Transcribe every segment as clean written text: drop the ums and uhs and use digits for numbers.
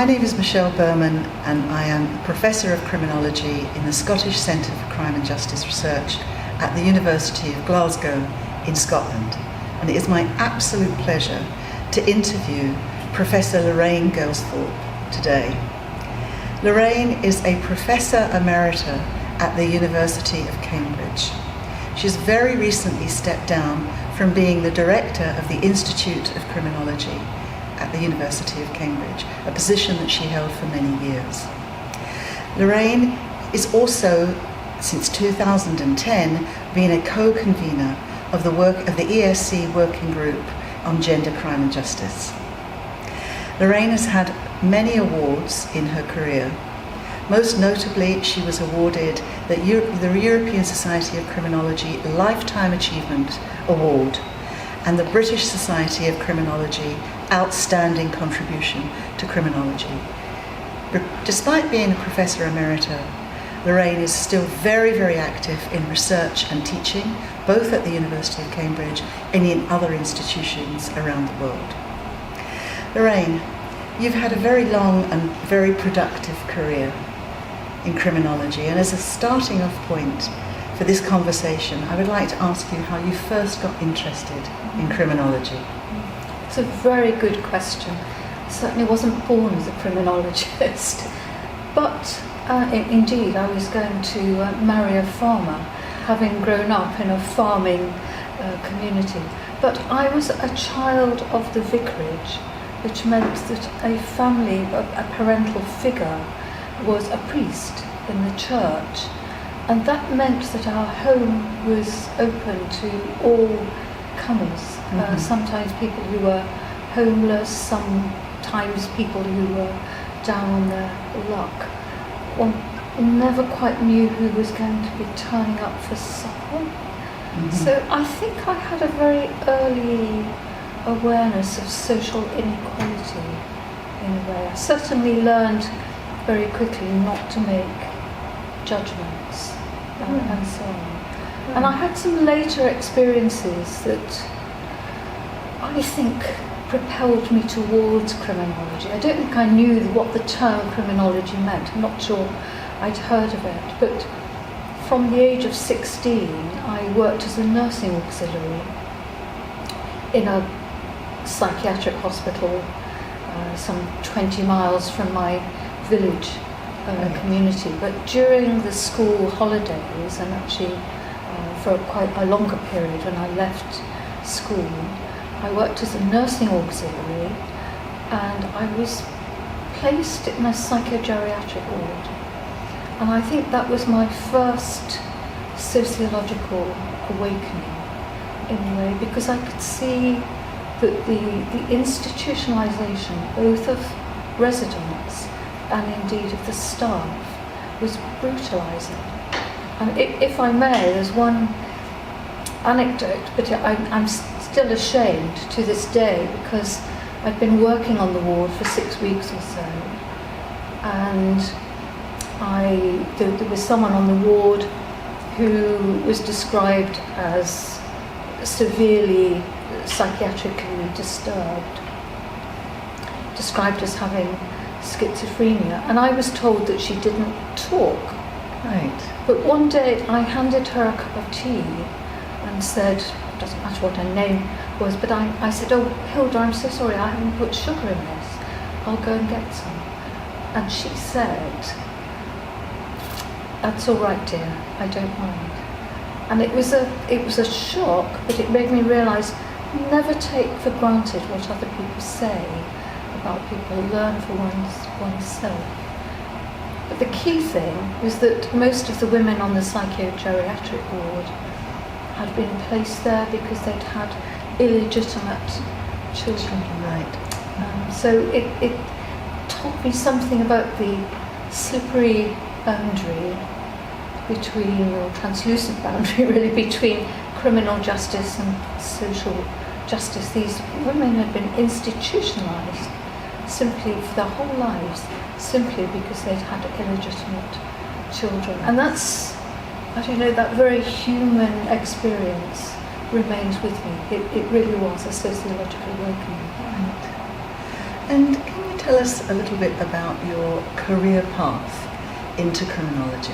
My name is Michele Burman, and I am a Professor of Criminology in the Scottish Centre for Crime and Justice Research at the University of Glasgow in Scotland. And it is my absolute pleasure to interview Professor Loraine Gelsthorpe today. Loraine is a Professor Emerita at the University of Cambridge. She's very recently stepped down from being the Director of the Institute of Criminology at the University of Cambridge, a position that she held for many years. Loraine is also, since 2010, been a co-convener of the work of the ESC Working Group on Gender, Crime and Justice. Loraine has had many awards in her career. Most notably, she was awarded the European Society of Criminology Lifetime Achievement Award and the British Society of Criminology Outstanding Contribution to Criminology. But despite being a Professor Emerita, Loraine is still very, very active in research and teaching, both at the University of Cambridge and in other institutions around the world. Loraine, you've had a very long and very productive career in criminology, and as a starting off point for this conversation, I would like to ask you how you first got interested in criminology. It's a very good question. I certainly wasn't born as a criminologist, but indeed I was going to marry a farmer, having grown up in a farming community. But I was a child of the vicarage, which meant that a family, a parental figure, was a priest in the church, and that meant that our home was open to all comers. Sometimes people who were homeless, sometimes people who were down on their luck. One never quite knew who was going to be turning up for supper. So I think I had a very early awareness of social inequality in a way. I certainly learned very quickly not to make judgments and so on. And I had some later experiences that I think propelled me towards criminology. I don't think I knew what the term criminology meant. I'm not sure I'd heard of it. But from the age of 16, I worked as a nursing auxiliary in a psychiatric hospital some 20 miles from my village community. But during the school holidays, and actually for quite a longer period when I left school, I worked as a nursing auxiliary, and I was placed in a psychogeriatric ward. And I think that was my first sociological awakening in a way, because I could see that the institutionalization, both of residents and indeed of the staff, was brutalizing. And if I may, there's one anecdote, but I'm still ashamed to this day, because I'd been working on the ward for 6 weeks or so, and there was someone on the ward who was described as severely psychiatrically disturbed, described as having schizophrenia, and I was told that she didn't talk. Right. But one day I handed her a cup of tea and said, it doesn't matter what her name was, but I said, "Oh, Hilda, I'm so sorry, I haven't put sugar in this. I'll go and get some." And she said, "That's all right, dear, I don't mind." And it was a shock, but it made me realise, never take for granted what other people say about people. Learn for oneself. But the key thing was that most of the women on the psychogeriatric ward had been placed there because they'd had illegitimate children. Right. So it taught me something about the slippery boundary between, or translucent boundary really, between criminal justice and social justice. These women had been institutionalized simply for their whole lives, simply because they'd had illegitimate children. And that's, I don't know, that very human experience remains with me. It really was a sociological awakening. Right. And can you tell us a little bit about your career path into criminology?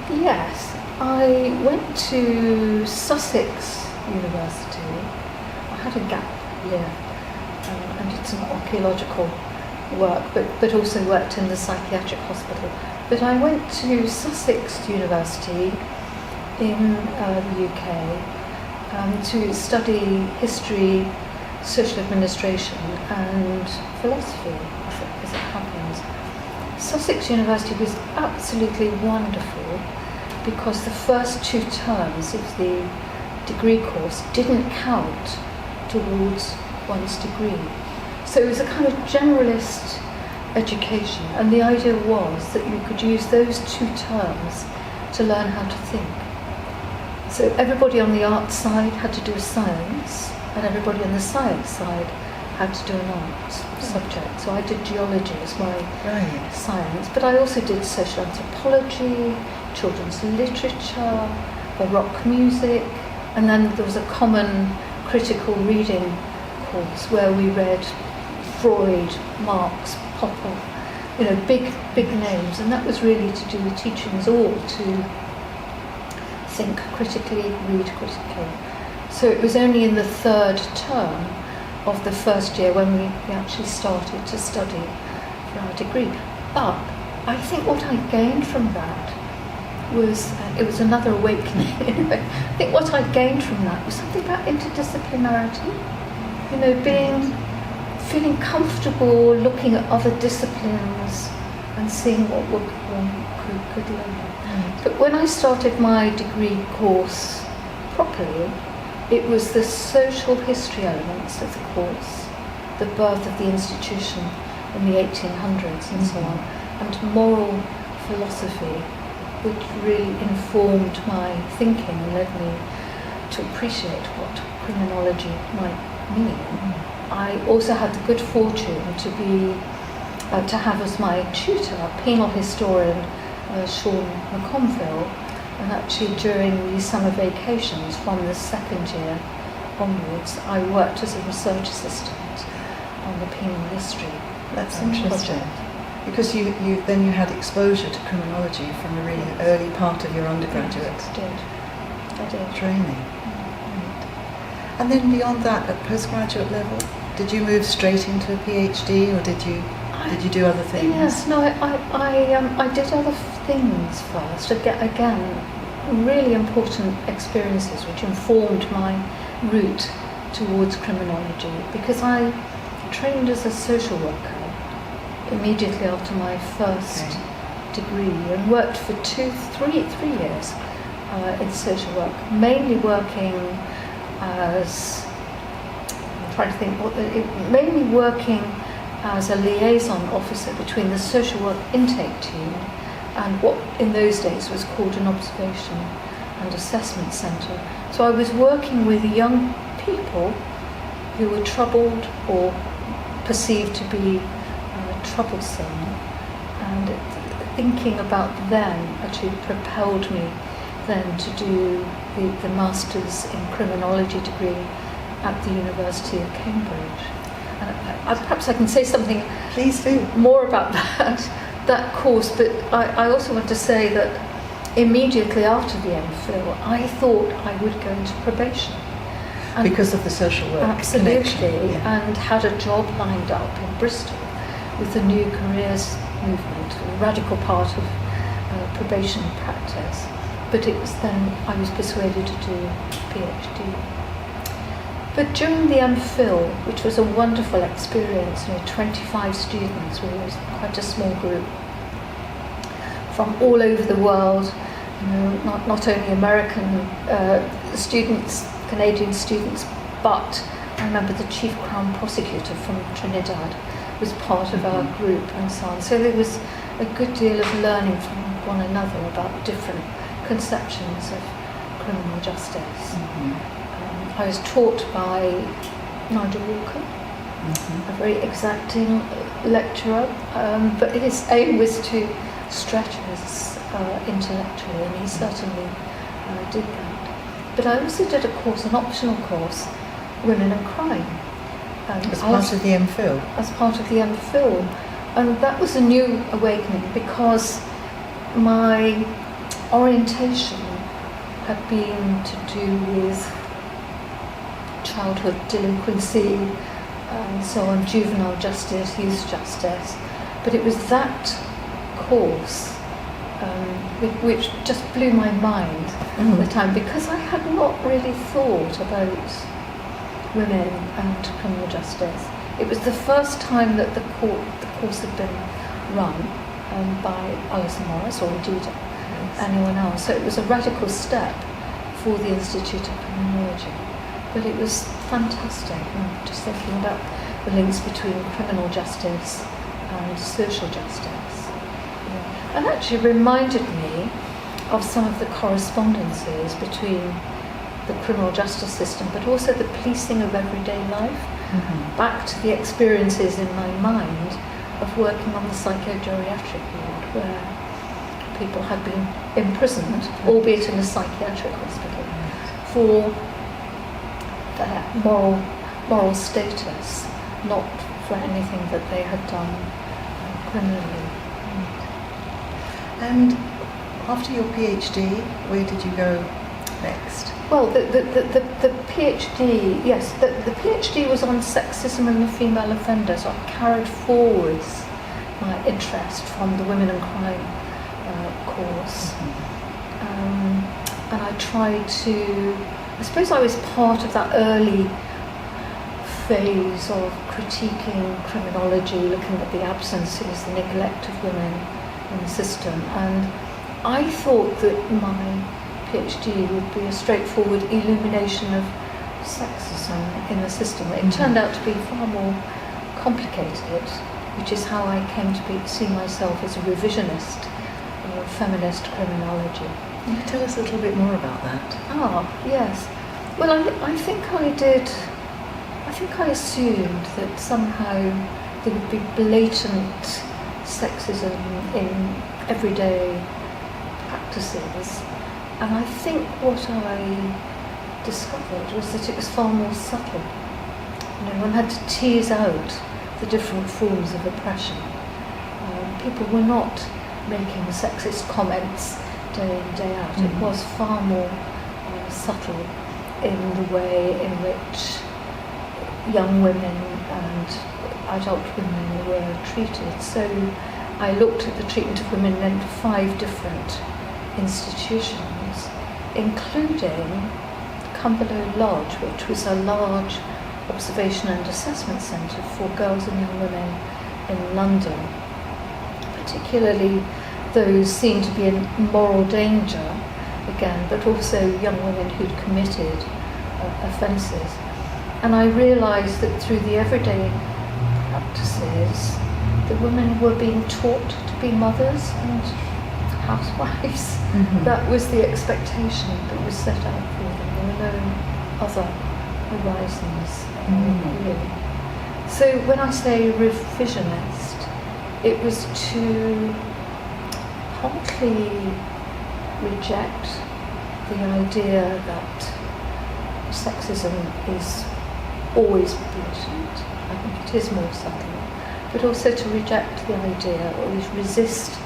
Yes, I went to Sussex University. I had a gap year and did some archaeological work, but also worked in the psychiatric hospital. But I went to Sussex University in the UK to study history, social administration and philosophy, as it happens. Sussex University was absolutely wonderful because the first 2 terms of the degree course didn't count towards one's degree. So it was a kind of generalist education, and the idea was that you could use those 2 terms to learn how to think. So everybody on the art side had to do science, and everybody on the science side had to do an arts subject. So I did geology as my science, but I also did social anthropology, children's literature, Baroque music, and then there was a common critical reading course where we read Freud, Marx, Popper, big names, and that was really to do with teaching us all to think critically, read critically. So it was only in the 3rd term of the first year when we actually started to study for our degree. But I think what I gained from that was, it was another awakening. I think what I gained from that was something about interdisciplinarity, feeling comfortable looking at other disciplines and seeing what one could learn. But when I started my degree course properly, it was the social history elements of the course, the birth of the institution in the 1800s and so on, and moral philosophy, which really informed my thinking and led me to appreciate what criminology might mean. I also had the good fortune to have as my tutor a penal historian, Sean McConville, and actually during the summer vacations from the 2nd year onwards, I worked as a research assistant on the penal history. That's interesting. Project. Because you had exposure to criminology from a really early part of your undergraduate I did. Training. Right. And then beyond that, at postgraduate level, did you move straight into a PhD, or did you do other things? Yes, no, I did other things first. Again, really important experiences which informed my route towards criminology, because I trained as a social worker immediately after my first degree and worked for 3 years in social work, mainly working as as a liaison officer between the social work intake team and what in those days was called an observation and assessment centre. So I was working with young people who were troubled or perceived to be troublesome, and thinking about them actually propelled me then to do the Masters in Criminology degree at the University of Cambridge. And perhaps I can say something Please do. more about that course, but I also want to say that immediately after the MPhil, I thought I would go into probation. And because of the social work absolutely, and had a job lined up in Bristol with the New Careers movement, a radical part of probation practice. But it was then I was persuaded to do a PhD. But during the MPhil, which was a wonderful experience, 25 students, it was quite a small group from all over the world, not only American students, Canadian students, but I remember the chief crown prosecutor from Trinidad was part of our group and so on. So there was a good deal of learning from one another about different conceptions of criminal justice. I was taught by Nigel Walker, a very exacting lecturer, but his aim was to stretch us intellectually, and he certainly did that. But I also did a course, an optional course, Women and Crime, As part of the MPhil? As part of the MPhil. And that was a new awakening because my orientation had been to do with childhood delinquency and so on, juvenile justice, youth justice. But it was that course which just blew my mind at the time, because I had not really thought about women and criminal justice. It was the first time that the course had been run by Alison Morris, or indeed anyone else. So it was a radical step for the Institute of Criminology. But it was fantastic, just thinking about the links between criminal justice and social justice. And actually reminded me of some of the correspondences between the criminal justice system, but also the policing of everyday life, back to the experiences in my mind of working on the psychogeriatric ward, where people had been imprisoned, albeit in a psychiatric hospital, for their moral status, not for anything that they had done criminally. And after your PhD, where did you go next? Well, the PhD, yes, the PhD was on sexism and the female offender, so I carried forwards my interest from the Women and Crime course. And I tried to, I suppose I was part of that early phase of critiquing criminology, looking at the absences, the neglect of women in the system, and I thought that my PhD would be a straightforward illumination of sexism in the system. It turned out to be far more complicated, which is how I came to see myself as a revisionist of feminist criminology. Can you tell us a little bit more about that? Yes. Well, I think I assumed that somehow there would be blatant sexism in everyday practices, and I think what I discovered was that it was far more subtle. One had to tease out the different forms of oppression. People were not making sexist comments day in, day out. It was far more subtle in the way in which young women and adult women were treated. So I looked at the treatment of women in 5 different institutions, including Cumberlow Lodge, which was a large observation and assessment centre for girls and young women in London, particularly those seen to be in moral danger, again, but also young women who'd committed offences. And I realised that through the everyday practices, the women were being taught to be mothers and housewives. That was the expectation that was set out for them. There were no other horizons, really. So when I say revisionist, it was to partly reject the idea that sexism is always blatant. I think it is more subtle. But also to reject the idea, or at least resist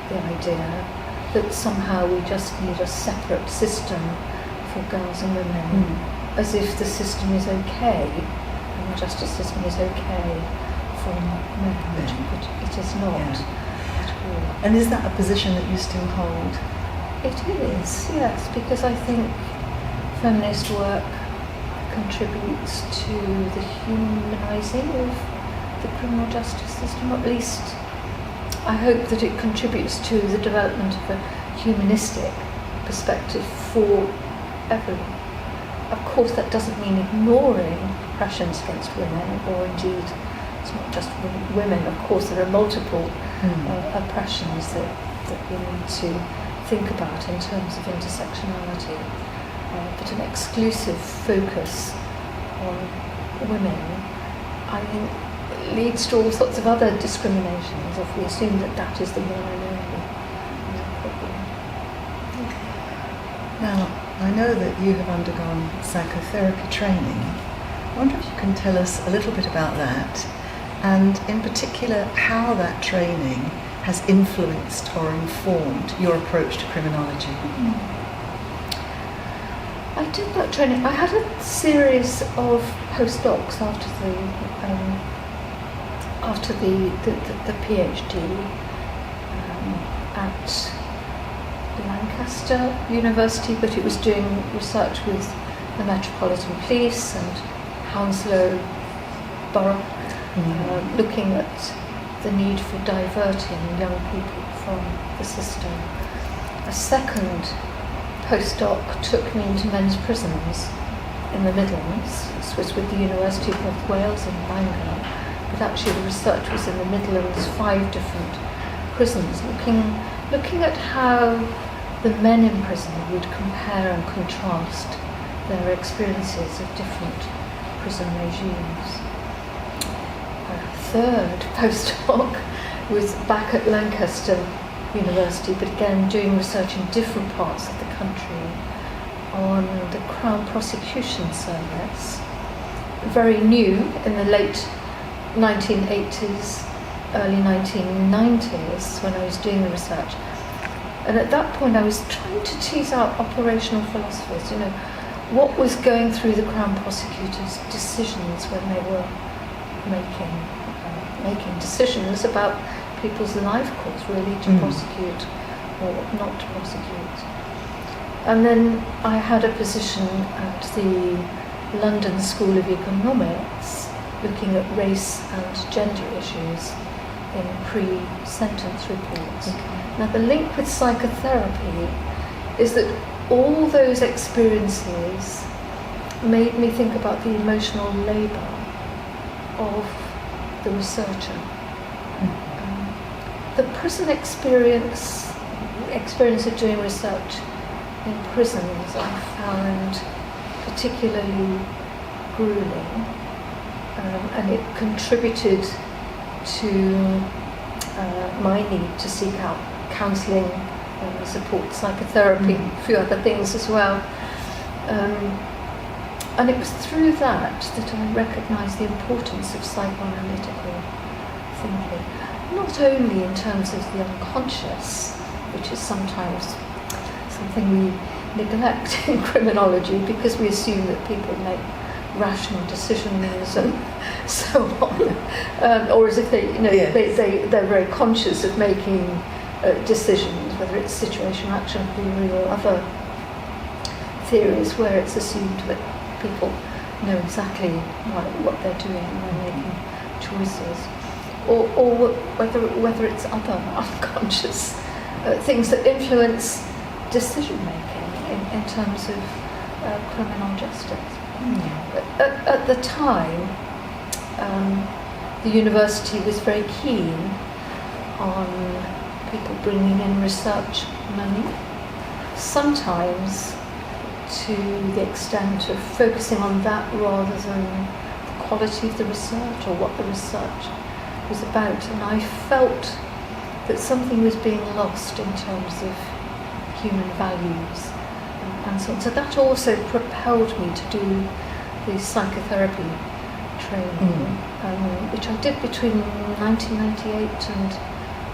the idea, that somehow we just need a separate system for girls and women, as if the system is okay, and the justice system is okay for men, which it is not at all. And is that a position that you still hold? It is, yes, because I think feminist work contributes to the humanising of the criminal justice system. At least I hope that it contributes to the development of a humanistic perspective for everyone. Of course, that doesn't mean ignoring oppressions against women, or indeed it's not just women. Of course, there are multiple oppressions that we need to think about in terms of intersectionality. But an exclusive focus on women, I think, leads to all sorts of other discriminations if we assume that that is the one and only problem. Now, I know that you have undergone psychotherapy training, I wonder if you can tell us a little bit about that, and in particular how that training has influenced or informed your approach to criminology. I did that training. I had a series of postdocs after the PhD at Lancaster University, but it was doing research with the Metropolitan Police and Hounslow Borough, looking at the need for diverting young people from the system. A second postdoc took me into men's prisons in the Midlands. This was with the University of North Wales in Bangor, but actually the research was in the Midlands, 5 different prisons, looking at how the men in prison would compare and contrast their experiences of different prison regimes. A third postdoc was back at Lancaster University, but again doing research in different parts of the country on the Crown Prosecution Service, very new in the late 1980s, early 1990s when I was doing the research. And at that point I was trying to tease out operational philosophies, what was going through the Crown Prosecutors' decisions when they were making decisions about people's life course, really, to prosecute or not to prosecute. And then I had a position at the London School of Economics looking at race and gender issues in pre-sentence reports. Now the link with psychotherapy is that all those experiences made me think about the emotional labour of the researcher. The prison experience of doing research in prisons I found particularly grueling, and it contributed to my need to seek out counselling, support, psychotherapy, a few other things as well. And it was through that I recognised the importance of psychoanalytical thinking, not only in terms of the unconscious, which is sometimes something we neglect in criminology because we assume that people make rational decisions and so on, or as if they're very conscious of making decisions, whether it's situation action theory or other theories where it's assumed that people know exactly what they're doing when making choices, or whether it's other unconscious things that influence decision making in terms of criminal justice. At the time, the university was very keen on people bringing in research money, sometimes to the extent of focusing on that rather than the quality of the research or what the research was about. And I felt that something was being lost in terms of human values and so on. So that also propelled me to do the psychotherapy training, which I did between 1998 and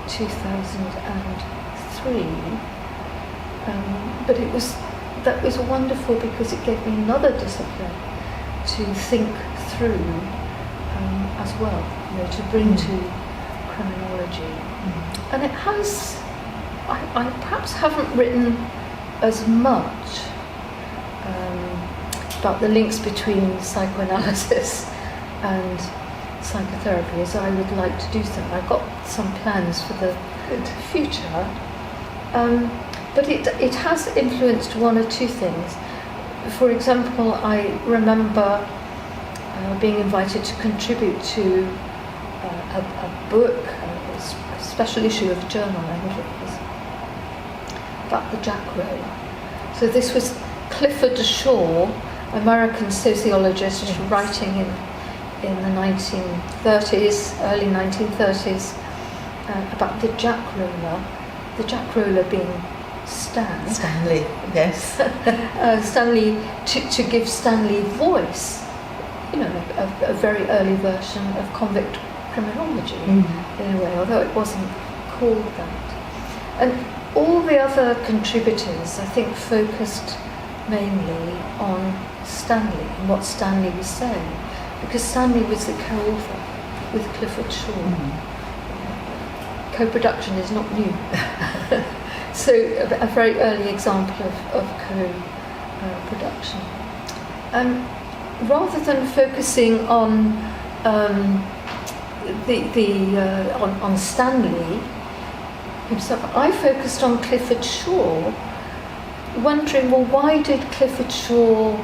2003. But that was wonderful because it gave me another discipline to think through as well, to bring to criminology. And it has, I perhaps haven't written as much about the links between psychoanalysis and psychotherapy as I would like to do so. I've got some plans for the future. But it has influenced one or two things. For example, I remember being invited to contribute to a book, a special issue of a journal, I think it was, about the jackroller. So this was Clifford Shaw, American sociologist, writing in the 1930s, early 1930s, about the jackroller being Stanley, yes. Stanley, to give Stanley voice a very early version of convict criminology in a way, although it wasn't called that. And all the other contributors, I think, focused mainly on Stanley and what Stanley was saying, because Stanley was the co-author with Clifford Shaw. Co-production is not new. So a very early example of co-production. Rather than focusing on on Stanley himself, I focused on Clifford Shaw, wondering, well, why did Clifford Shaw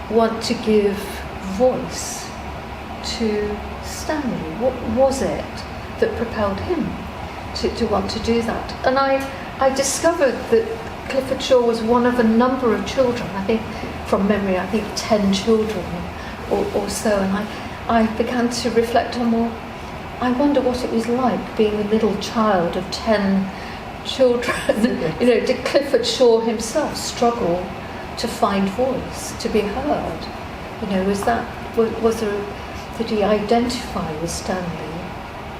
want to give voice to Stanley? What was it that propelled him to want to do that? And I discovered that Clifford Shaw was one of a number of children, I think, from memory, 10 children or so, and I began to reflect on, well, I wonder what it was like being the middle child of 10 children. Did Clifford Shaw himself struggle to find voice, to be heard? Did he identify with Stanley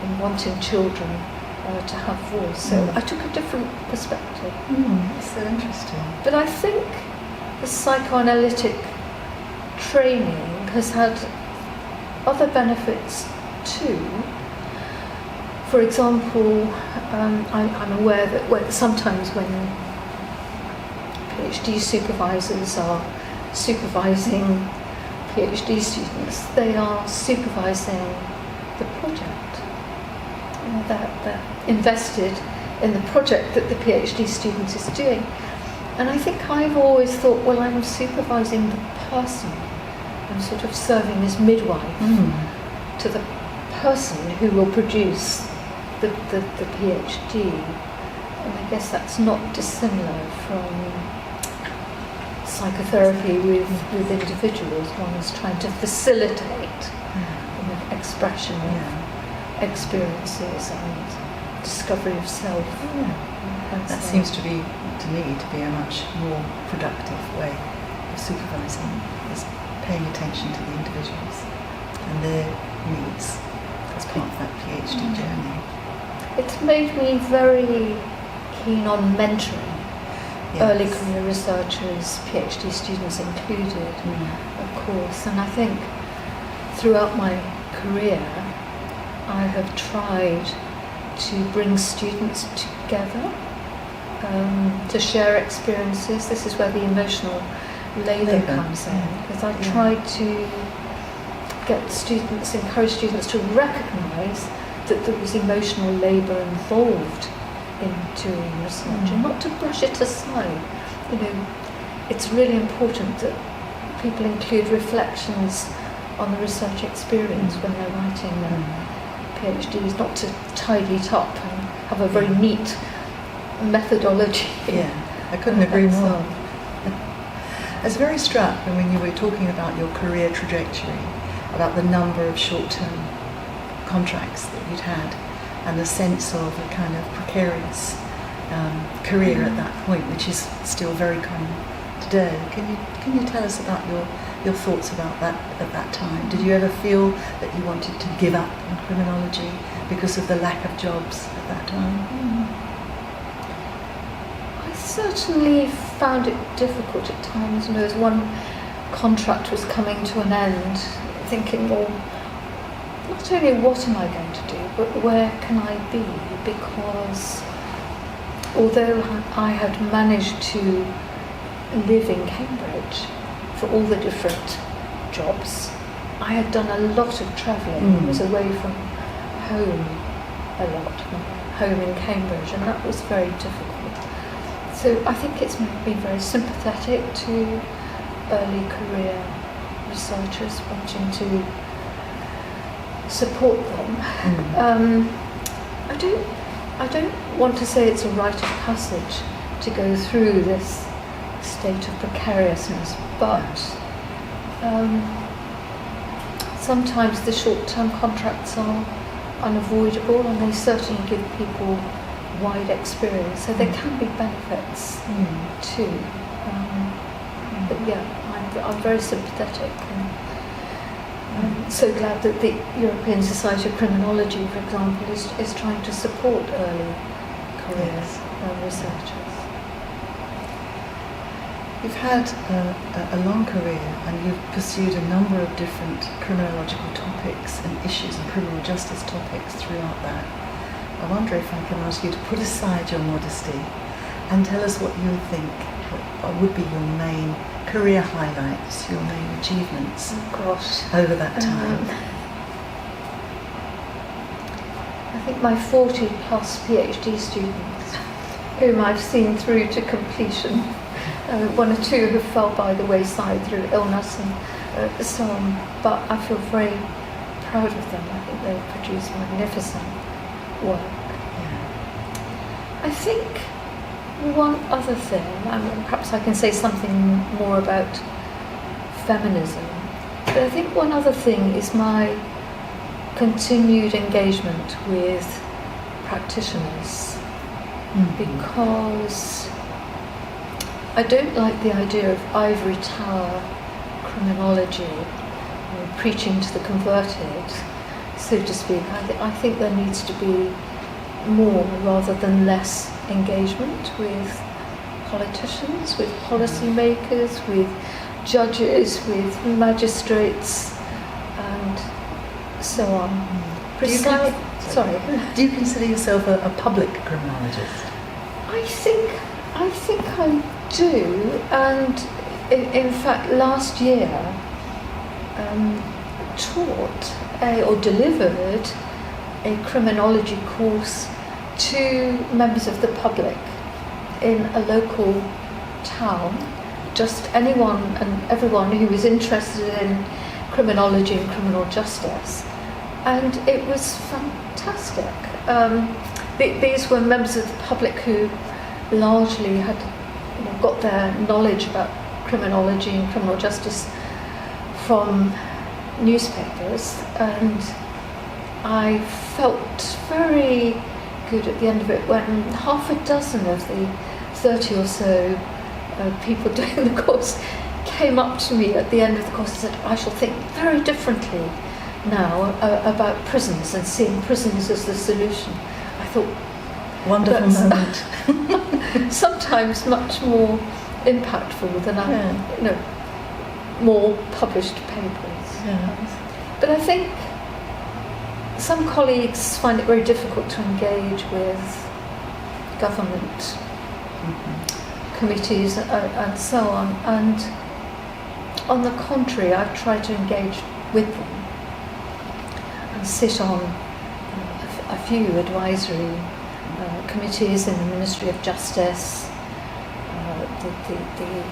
in wanting children to have voice? So I took a different perspective. That's so interesting. But I think the psychoanalytic training has had other benefits too. For example, I'm aware that sometimes when PhD supervisors are supervising PhD students, they are supervising the project. They're invested in the project that the PhD student is doing. And I think I've always thought, well, I'm supervising the person. I'm sort of serving as midwife to the person who will produce the PhD. And I guess that's not dissimilar from psychotherapy with individuals. One is trying to facilitate expression of experiences and discovery of self. That seems to me to be a much more productive way of supervising, is paying attention to the individuals and their needs as part of that PhD journey. It's made me very keen on mentoring early career researchers, PhD students included, of course. And I think throughout my career I have tried to bring students together to share experiences. This is where the emotional labour comes in, because I tried to encourage students to recognise that there was emotional labour involved in doing research and not to brush it aside. It's really important that people include reflections on the research experience when they're writing their PhDs, not to tidy it up and have a very neat methodology. I couldn't agree more. I was very struck when you were talking about your career trajectory, about the number of short-term contracts that you'd had and the sense of a kind of precarious career at that point, which is still very common today. Can you tell us about your thoughts about that at that time? Did you ever feel that you wanted to give up on criminology because of the lack of jobs at that time? I certainly found it difficult at times. As one contract was coming to an end, thinking, well, not only what am I going to do, but where can I be? Because although I had managed to live in Cambridge for all the different jobs, I had done a lot of travelling. I was away from home a lot, home in Cambridge, and that was very difficult. So I think it's made me very sympathetic to early career researchers, wanting to support them. I don't want to say it's a rite of passage to go through this state of precariousness, but sometimes the short-term contracts are unavoidable, and they certainly give people wide experience, so there can be benefits too. But I'm very sympathetic, I'm so glad that the European Society of Criminology, for example, is trying to support early career researchers. You've had a long career and you've pursued a number of different criminological topics and issues and criminal justice topics throughout that. I wonder if I can ask you to put aside your modesty and tell us what you think would be your main career highlights, your main achievements over that time. I think my 40 plus PhD students, whom I've seen through to completion, one or two who fell by the wayside through illness and so on, but I feel very proud of them. I think they've produced magnificent work. Yeah. I think one other thing, perhaps I can say something more about feminism, but I think one other thing is my continued engagement with practitioners, because I don't like the idea of ivory tower criminology, preaching to the converted, so to speak. I think there needs to be more rather than less engagement with politicians, with policymakers, with judges, with magistrates, and so on. Do you consider yourself a public criminologist? I think I do, and in fact last year taught or delivered a criminology course to members of the public in a local town, just anyone and everyone who was interested in criminology and criminal justice, and it was fantastic. These were members of the public who largely had got their knowledge about criminology and criminal justice from newspapers, and I felt very good at the end of it when half a dozen of the 30 or so people doing the course came up to me at the end of the course and said, I shall think very differently now about prisons and seeing prisons as the solution. I thought, wonderful moment. Sometimes much more impactful than more published papers. Yeah. But I think some colleagues find it very difficult to engage with government committees and so on. And on the contrary, I've tried to engage with them and sit on a few advisory committees in the Ministry of Justice, the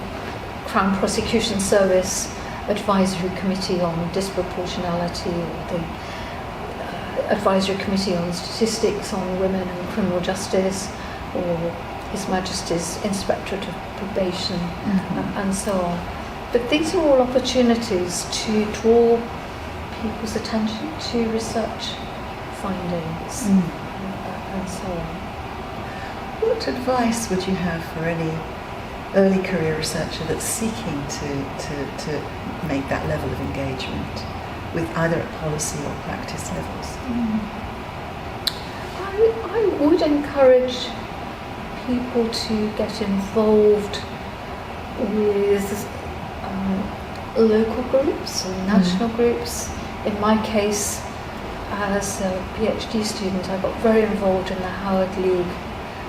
Crown Prosecution Service Advisory Committee on Disproportionality, or the Advisory Committee on Statistics on Women and Criminal Justice, or His Majesty's Inspectorate of Probation, and so on. But these are all opportunities to draw people's attention to research findings and so on. What advice would you have for any early career researcher that's seeking to make that level of engagement with either at policy or practice levels? I would encourage people to get involved with local groups or national groups. In my case, as a PhD student, I got very involved in the Howard League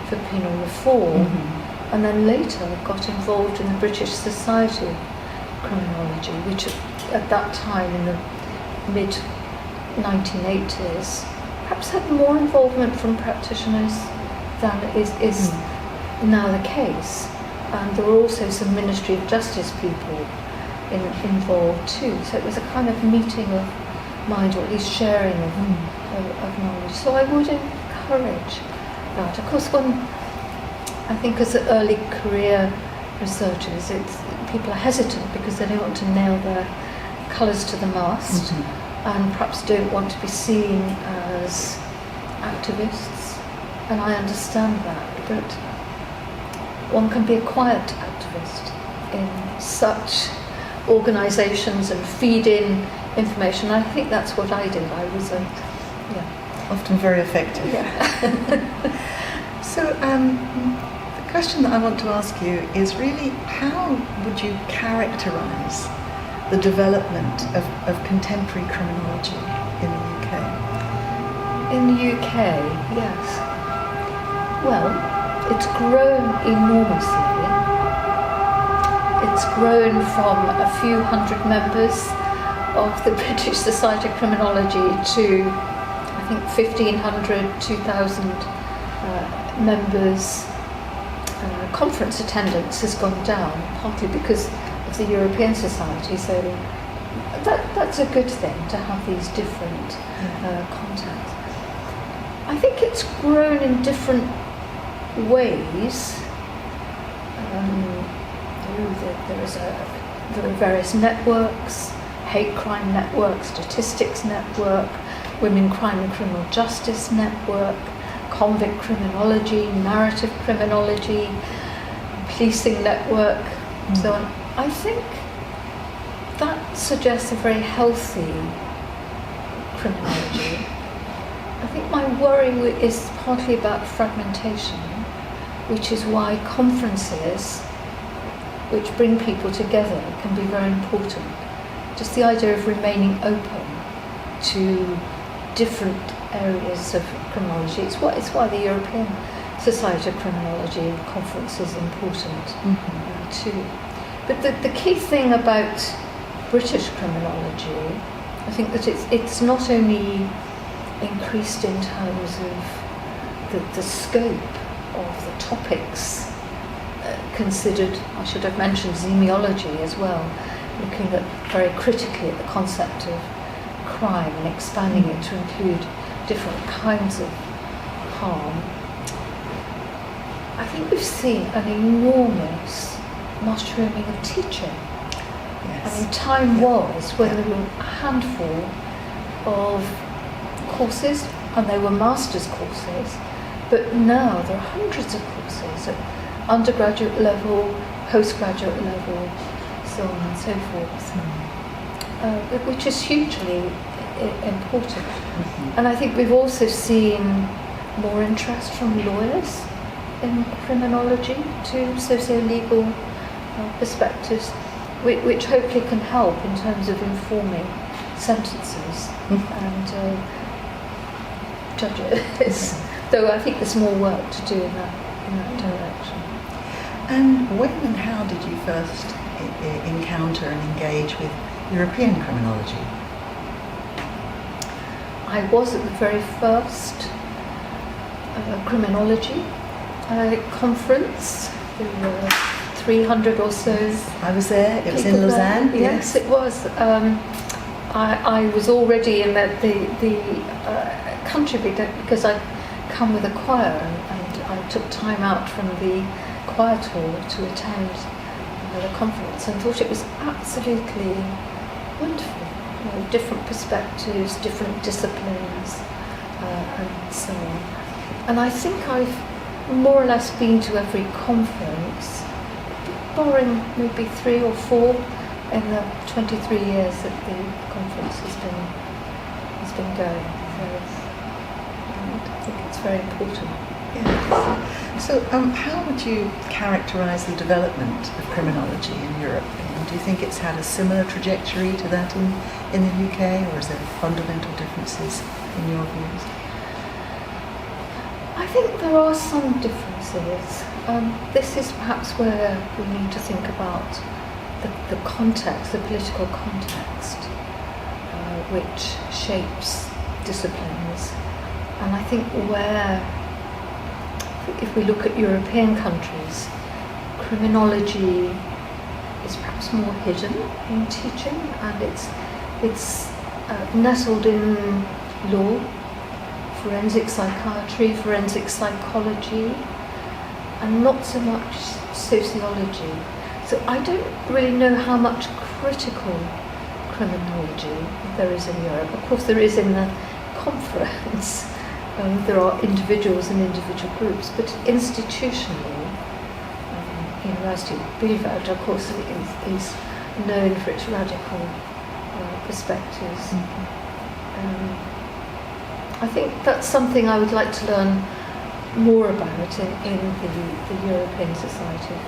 for Penal Reform, and then later got involved in the British Society of Criminology, which at that time in the mid-1980s perhaps had more involvement from practitioners than is now the case. And there were also some Ministry of Justice people involved too. So it was a kind of meeting of mind, or at least sharing of knowledge. So I would encourage that. Of course, I think as early career researchers, people are hesitant because they don't want to nail their colours to the mast, and perhaps don't want to be seen as activists. And I understand that, but one can be a quiet activist in such organisations and feed in information. I think that's what I did. I was often very effective. Yeah. So the question that I want to ask you is really, how would you characterise the development of contemporary criminology in the UK? In the UK, yes. Well, it's grown enormously. It's grown from a few hundred members of the British Society of Criminology to, I think, 1,500, 2,000 members. Conference attendance has gone down, partly because of the European Society, so that's a good thing to have these different contacts. I think it's grown in different ways. There are various networks, hate crime network, statistics network, women crime and criminal justice network, convict criminology, narrative criminology, policing network, so on. I think that suggests a very healthy criminology. I think my worry is partly about fragmentation, which is why conferences which bring people together can be very important. Just the idea of remaining open to different areas of criminology. It's why the European Society of Criminology conference is important too. But the key thing about British criminology, I think that it's not only increased in terms of the scope of the topics considered. I should have mentioned semiology as well, looking at very critically at the concept of crime and expanding it to include different kinds of harm. I think we've seen an enormous mushrooming of teaching. Yes. I mean, time was when there were a handful of courses, and they were master's courses, but now there are hundreds of courses at undergraduate level, postgraduate level, so on and so forth, which is hugely important. And I think we've also seen more interest from lawyers in criminology to socio-legal perspectives, which hopefully can help in terms of informing sentences and judges. Though I think there's more work to do in that direction. And when and how did you first encounter and engage with European criminology? I was at the very first criminology conference. There were 300 or so. I was there. It was in Lausanne. Yes, it was. I was already in the country because I'd come with a choir, and I took time out from the choir tour to attend the conference, and thought it was absolutely wonderful. You know, different perspectives, different disciplines, and so on. And I think I've more or less been to every conference, barring maybe 3 or 4 in the 23 years that the conference has been going. So I think it's very important. Yes. So how would you characterise the development of criminology in Europe? Do you think it's had a similar trajectory to that in the UK, or is there fundamental differences in your views? I think there are some differences. This is perhaps where we need to think about the context, the political context, which shapes disciplines. And I think if we look at European countries, criminology is perhaps more hidden in teaching, and it's nestled in law, forensic psychiatry, forensic psychology, and not so much sociology. So I don't really know how much critical criminology there is in Europe. Of course there is in the conference. There are individuals and individual groups, but institutionally, University of Bielefeld, of course, is known for its radical perspectives. I think that's something I would like to learn more about in the European Society of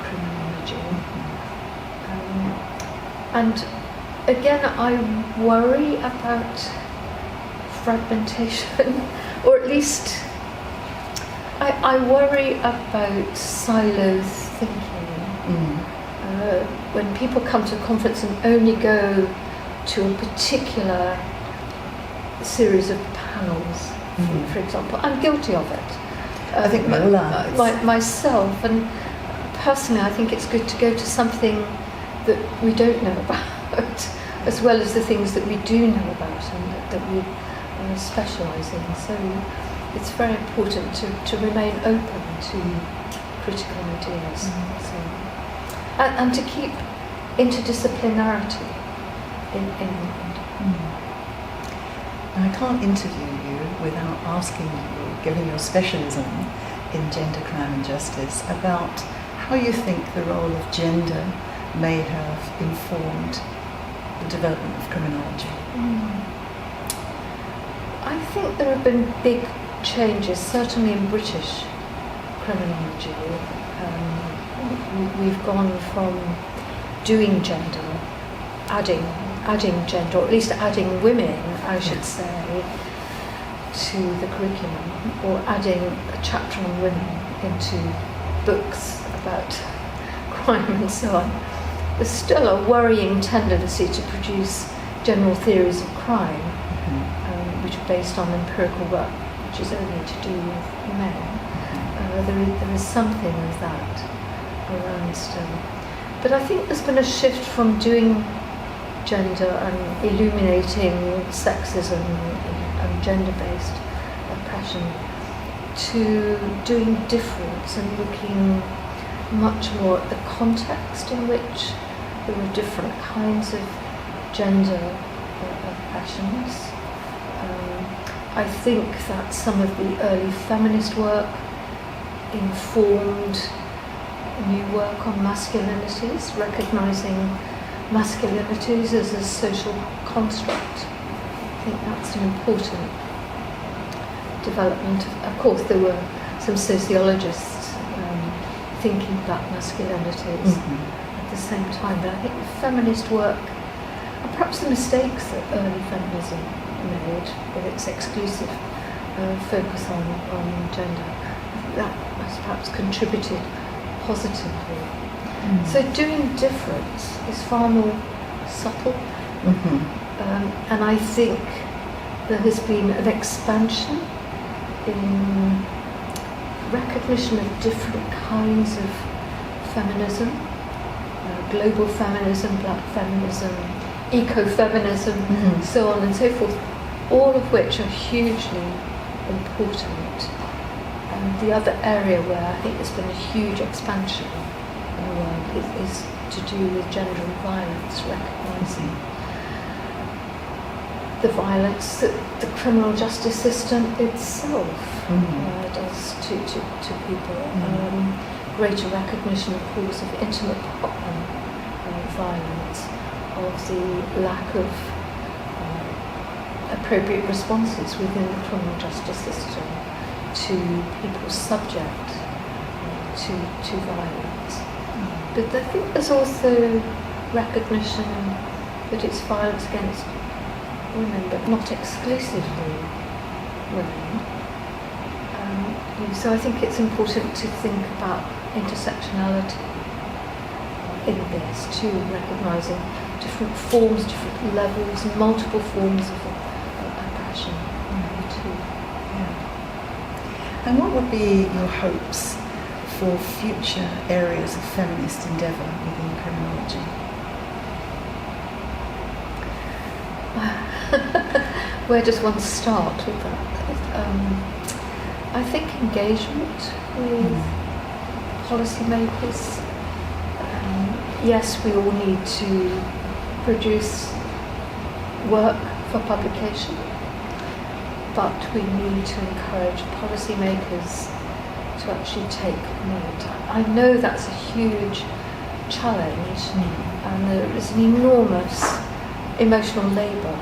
Criminology. And again, I worry about fragmentation, or at least I worry about silos thinking. When people come to a conference and only go to a particular series of panels, for example, I'm guilty of it. I think myself, and personally, I think it's good to go to something that we don't know about, as well as the things that we do know about and that we specialise in. So it's very important to remain open to critical ideas. And to keep interdisciplinarity in mind. I can't interview you without asking you, given your specialism in gender, crime and justice, about how you think the role of gender may have informed the development of criminology. I think there have been big changes, certainly in British criminology. We've gone from doing gender, adding gender, or at least adding women, I should say, to the curriculum, or adding a chapter on women into books about crime and so on. There's still a worrying tendency to produce general theories of crime, which are based on empirical work, which is only to do with men. There is something of that around still. But I think there's been a shift from doing gender and illuminating sexism and gender-based oppression to doing difference and looking much more at the context in which there are different kinds of gender oppressions. I think that some of the early feminist work informed new work on masculinities, recognising masculinities as a social construct. I think that's an important development. Of course, there were some sociologists thinking about masculinities at the same time, but I think the feminist work, and perhaps the mistakes that early feminism made with its exclusive focus on gender, that has perhaps contributed positively. So doing difference is far more subtle, and I think there has been an expansion in recognition of different kinds of feminism, global feminism, black feminism, ecofeminism, so on and so forth, all of which are hugely important. And the other area where I think there's been a huge expansion in the world is to do with gender and violence, recognising the violence that the criminal justice system itself does to people. Greater recognition, of course, of intimate partner violence, of the lack of appropriate responses within the criminal justice system to people subject to violence. But I think there's also recognition that it's violence against women, but not exclusively women. So I think it's important to think about intersectionality in this too, recognising different forms, different levels, multiple forms of oppression too. And what would be your hopes for future areas of feminist endeavour within criminology? Where does one start with that? I think engagement with policymakers. Yes, we all need to produce work for publication, but we need to encourage policymakers to actually take note. I know that's a huge challenge, and there is an enormous emotional labour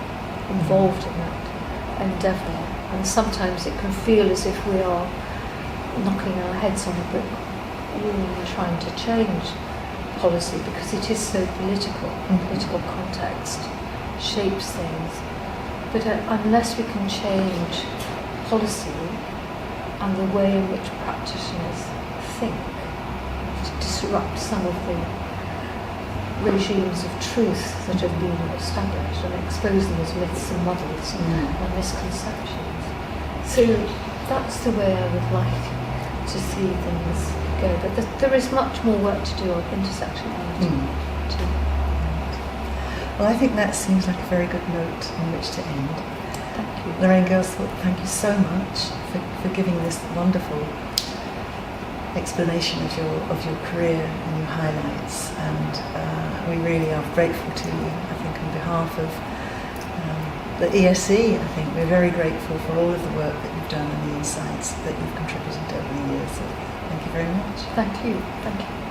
involved in that endeavour, and sometimes it can feel as if we are knocking our heads on a brick wall and trying to change policy, because it is so political. Political context shapes things. But unless we can change policy and the way in which practitioners think, to disrupt some of the regimes of truth that have been established and expose them as myths and models and misconceptions. So that's the way I would like to see things go. But there is much more work to do on intersectionality too. Well, I think that seems like a very good note on which to end. Thank you. Loraine Gelsthorpe, thank you so much for giving this wonderful explanation of your career and your highlights, and we really are grateful to you. I think on behalf of the ESC, I think we're very grateful for all of the work that you've done and the insights that you've contributed over the years. So thank you very much. Thank you. Thank you.